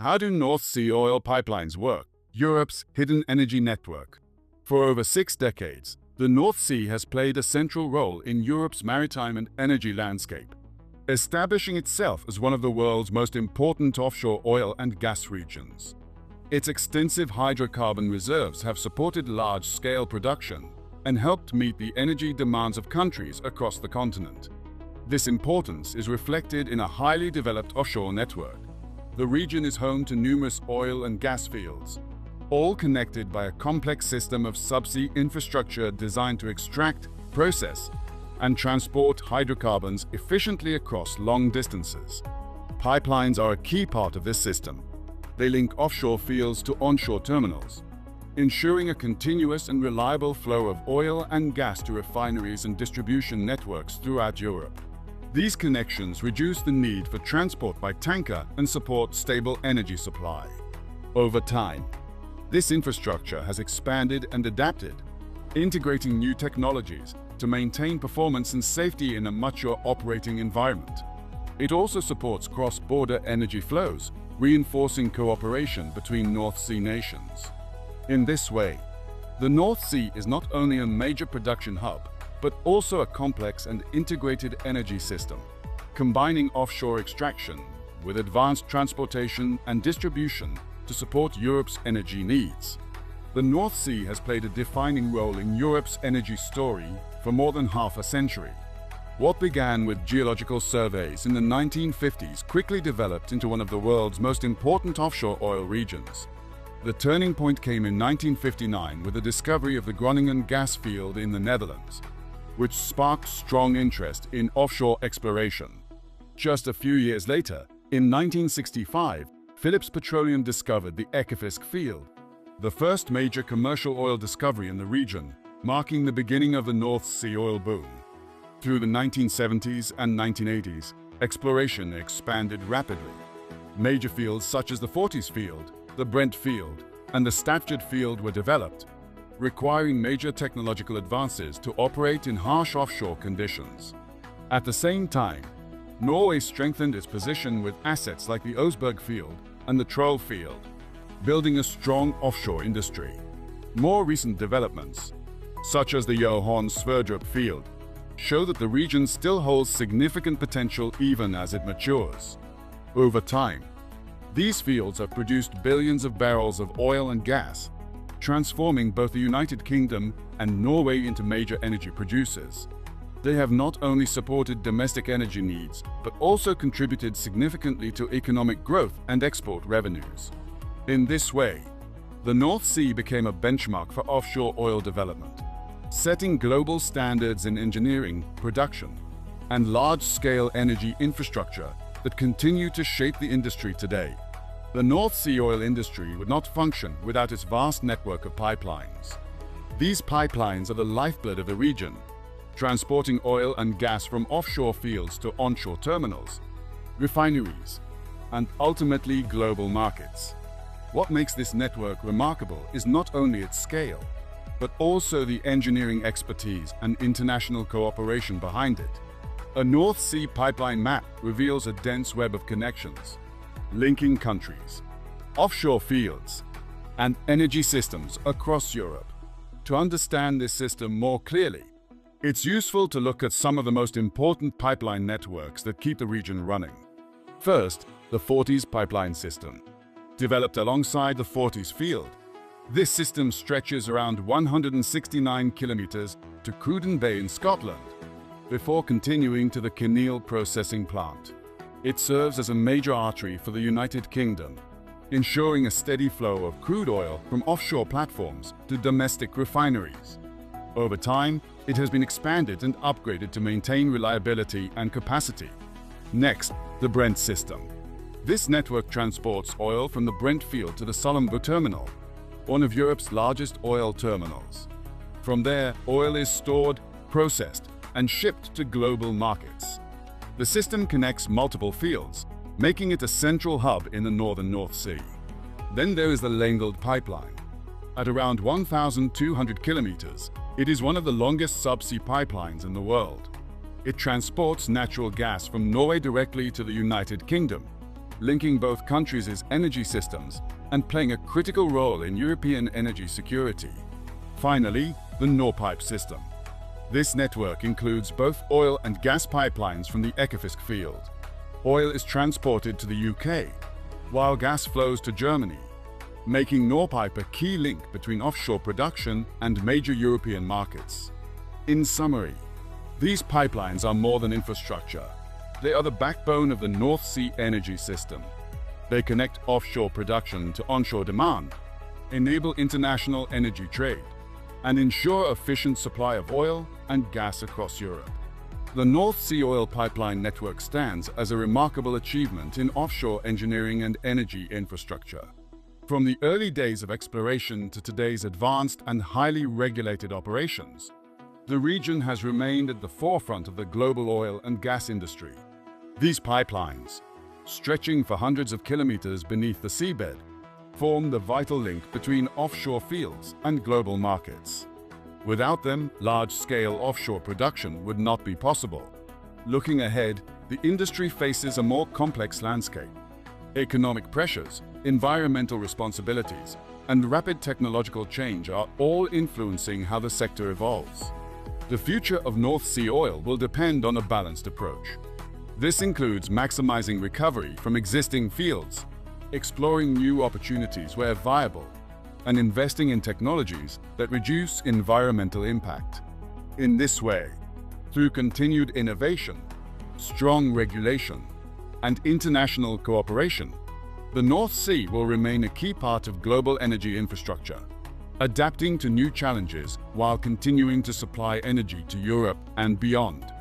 How do North Sea oil pipelines work? Europe's hidden energy network. For over 6 decades, the North Sea has played a central role in Europe's maritime and energy landscape, establishing itself as one of the world's most important offshore oil and gas regions. Its extensive hydrocarbon reserves have supported large-scale production and helped meet the energy demands of countries across the continent. This importance is reflected in a highly developed offshore network. The region is home to numerous oil and gas fields, all connected by a complex system of subsea infrastructure designed to extract, process, and transport hydrocarbons efficiently across long distances. Pipelines are a key part of this system. They link offshore fields to onshore terminals, ensuring a continuous and reliable flow of oil and gas to refineries and distribution networks throughout Europe. These connections reduce the need for transport by tanker and support stable energy supply. Over time, this infrastructure has expanded and adapted, integrating new technologies to maintain performance and safety in a mature operating environment. It also supports cross-border energy flows, reinforcing cooperation between North Sea nations. In this way, the North Sea is not only a major production hub, but also a complex and integrated energy system, combining offshore extraction with advanced transportation and distribution to support Europe's energy needs. The North Sea has played a defining role in Europe's energy story for more than half a century. What began with geological surveys in the 1950s quickly developed into one of the world's most important offshore oil regions. The turning point came in 1959 with the discovery of the Groningen gas field in the Netherlands, which sparked strong interest in offshore exploration. Just a few years later, in 1965, Phillips Petroleum discovered the Ekofisk field, the first major commercial oil discovery in the region, marking the beginning of the North Sea oil boom. Through the 1970s and 1980s, exploration expanded rapidly. Major fields such as the Forties field, the Brent field, and the Statfjord field were developed, requiring major technological advances to operate in harsh offshore conditions. At the same time, Norway strengthened its position with assets like the Oseberg field and the Troll field, building a strong offshore industry. More recent developments, such as the Johan Sverdrup field, show that the region still holds significant potential even as it matures. Over time, these fields have produced billions of barrels of oil and gas, transforming both the United Kingdom and Norway into major energy producers. They have not only supported domestic energy needs, but also contributed significantly to economic growth and export revenues. In this way, the North Sea became a benchmark for offshore oil development, setting global standards in engineering, production, and large-scale energy infrastructure that continue to shape the industry today. The North Sea oil industry would not function without its vast network of pipelines. These pipelines are the lifeblood of the region, transporting oil and gas from offshore fields to onshore terminals, refineries, and ultimately global markets. What makes this network remarkable is not only its scale, but also the engineering expertise and international cooperation behind it. A North Sea pipeline map reveals a dense web of connections, linking countries, offshore fields, and energy systems across Europe. To understand this system more clearly, it's useful to look at some of the most important pipeline networks that keep the region running. First, the Forties pipeline system. Developed alongside the Forties field, this system stretches around 169 kilometers to Cruden Bay in Scotland, before continuing to the Kinneil processing plant. It serves as a major artery for the United Kingdom, ensuring a steady flow of crude oil from offshore platforms to domestic refineries. Over time, it has been expanded and upgraded to maintain reliability and capacity. Next, the Brent system. This network transports oil from the Brent field to the Salombö terminal, one of Europe's largest oil terminals. From there, oil is stored, processed, and shipped to global markets. The system connects multiple fields, making it a central hub in the northern North Sea. Then there is the Lengeld pipeline. At around 1,200 kilometers, it is one of the longest subsea pipelines in the world. It transports natural gas from Norway directly to the United Kingdom, linking both countries' energy systems and playing a critical role in European energy security. Finally, the North Pipe system. This network includes both oil and gas pipelines from the Ekofisk field. Oil is transported to the UK, while gas flows to Germany, making North Pipe a key link between offshore production and major European markets. In summary, these pipelines are more than infrastructure. They are the backbone of the North Sea energy system. They connect offshore production to onshore demand, enable international energy trade, and ensure efficient supply of oil and gas across Europe. The North Sea oil pipeline network stands as a remarkable achievement in offshore engineering and energy infrastructure. From the early days of exploration to today's advanced and highly regulated operations, the region has remained at the forefront of the global oil and gas industry. These pipelines, stretching for hundreds of kilometers beneath the seabed, form the vital link between offshore fields and global markets. Without them, large-scale offshore production would not be possible. Looking ahead, the industry faces a more complex landscape. Economic pressures, environmental responsibilities, and rapid technological change are all influencing how the sector evolves. The future of North Sea oil will depend on a balanced approach. This includes maximizing recovery from existing fields, exploring new opportunities where viable, and investing in technologies that reduce environmental impact. In this way, through continued innovation, strong regulation, and international cooperation, the North Sea will remain a key part of global energy infrastructure, adapting to new challenges while continuing to supply energy to Europe and beyond.